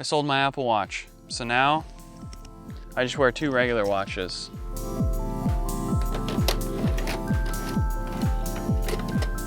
I sold my Apple Watch. So now I just wear 2 regular watches.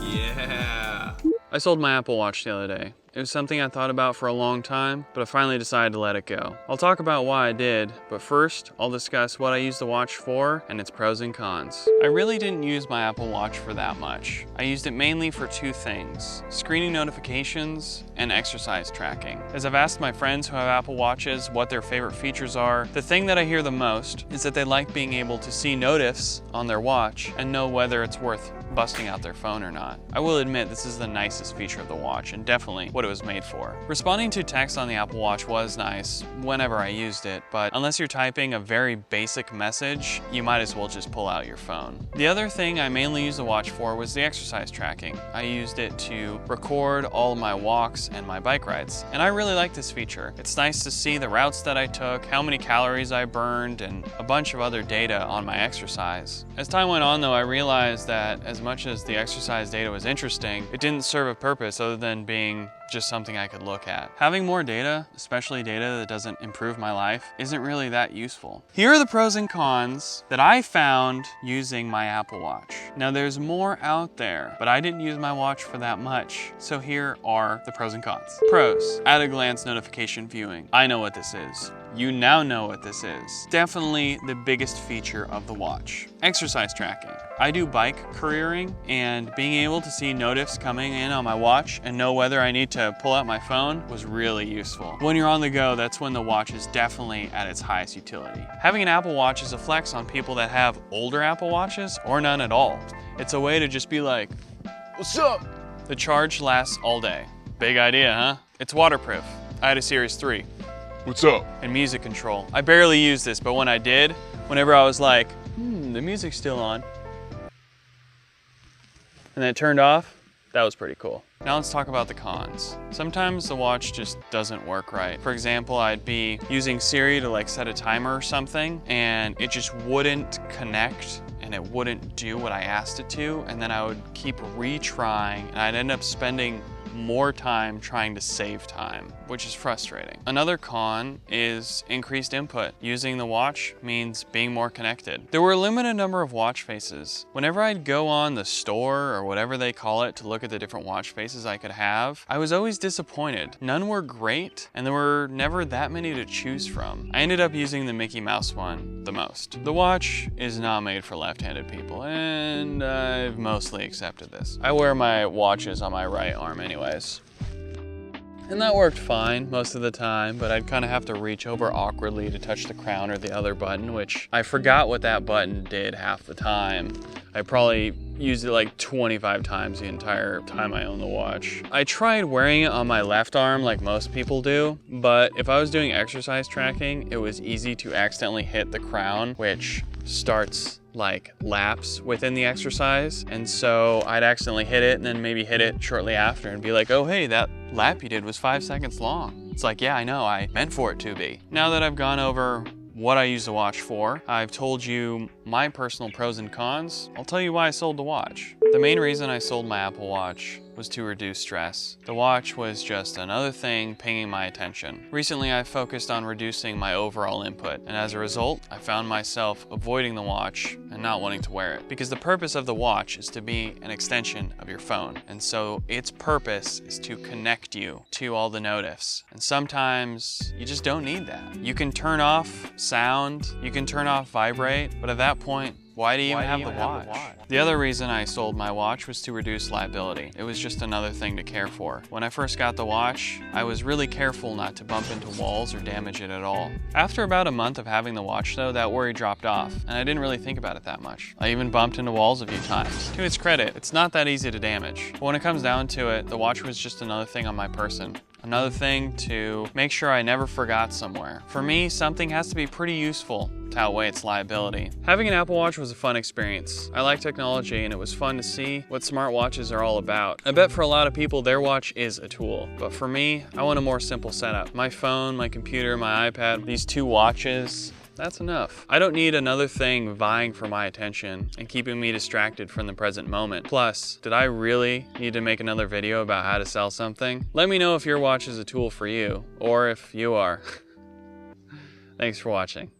Yeah. I sold my Apple Watch the other day. It was something I thought about for a long time, but I finally decided to let it go. I'll talk about why I did, but first, I'll discuss what I use the watch for and its pros and cons. I really didn't use my Apple Watch for that much. I used it mainly for 2 things: screening notifications and exercise tracking. As I've asked my friends who have Apple Watches what their favorite features are, the thing that I hear the most is that they like being able to see notifs on their watch and know whether it's worth busting out their phone or not. I will admit this is the nicest feature of the watch and definitely what it was made for. Responding to text on the Apple Watch was nice whenever I used it, but unless you're typing a very basic message, you might as well just pull out your phone. The other thing I mainly used the watch for was the exercise tracking. I used it to record all of my walks and my bike rides, and I really like this feature. It's nice to see the routes that I took, how many calories I burned, and a bunch of other data on my exercise. As time went on though, I realized that as much as the exercise data was interesting, it didn't serve a purpose other than being just something I could look at. Having more data, especially data that doesn't improve my life, isn't really that useful. Here are the pros and cons that I found using my Apple Watch. Now there's more out there, but I didn't use my watch for that much. So here are the pros and cons. Pros: at a glance notification viewing. I know what this is. You now know what this is. Definitely the biggest feature of the watch. Exercise tracking. I do bike careering, and being able to see notifs coming in on my watch and know whether I need to pull out my phone was really useful. When you're on the go, that's when the watch is definitely at its highest utility. Having an Apple Watch is a flex on people that have older Apple Watches or none at all. It's a way to just be like, "What's up?" The charge lasts all day. Big idea, huh? It's waterproof. I had a Series 3. What's up? And music control. I barely use this, but when I did, whenever I was like, the music's still on, and then it turned off, that was pretty cool. Now let's talk about the cons. Sometimes the watch just doesn't work right. For example, I'd be using Siri to like set a timer or something, and it just wouldn't connect and it wouldn't do what I asked it to, and then I would keep retrying, and I'd end up spending more time trying to save time, which is frustrating. Another con is increased input. Using the watch means being more connected. There were a limited number of watch faces. Whenever I'd go on the store or whatever they call it to look at the different watch faces I could have, I was always disappointed. None were great, and there were never that many to choose from. I ended up using the Mickey Mouse one the most. The watch is not made for left-handed people, and I've mostly accepted this. I wear my watches on my right arm anyways. And that worked fine most of the time, but I'd kind of have to reach over awkwardly to touch the crown or the other button, which I forgot what that button did half the time. I probably used it like 25 times the entire time I owned the watch. I tried wearing it on my left arm like most people do, but if I was doing exercise tracking, it was easy to accidentally hit the crown, which starts like laps within the exercise, and so I'd accidentally hit it and then maybe hit it shortly after and be like, oh hey, that lap you did was 5 seconds long. It's like, yeah, I know, I meant for it to be. Now that I've gone over what I use the watch for, I've told you my personal pros and cons, I'll tell you why I sold the watch. The main reason I sold my Apple Watch was to reduce stress. The watch was just another thing pinging my attention. Recently, I focused on reducing my overall input, and as a result, I found myself avoiding the watch and not wanting to wear it. Because the purpose of the watch is to be an extension of your phone, and so its purpose is to connect you to all the notifs. And sometimes you just don't need that. You can turn off sound, you can turn off vibrate, but at that point, why do you even have the watch? The other reason I sold my watch was to reduce liability. It was just another thing to care for. When I first got the watch, I was really careful not to bump into walls or damage it at all. After about a month of having the watch though, that worry dropped off, and I didn't really think about it that much. I even bumped into walls a few times. To its credit, it's not that easy to damage. But when it comes down to it, the watch was just another thing on my person. Another thing to make sure I never forgot somewhere. For me, something has to be pretty useful to outweigh its liability. Having an Apple Watch was a fun experience. I like technology, and it was fun to see what smartwatches are all about. I bet for a lot of people, their watch is a tool. But for me, I want a more simple setup. My phone, my computer, my iPad, these 2 watches, That's enough. I don't need another thing vying for my attention and keeping me distracted from the present moment. Plus, did I really need to make another video about how to sell something? Let me know if your watch is a tool for you, or if you are. Thanks for watching.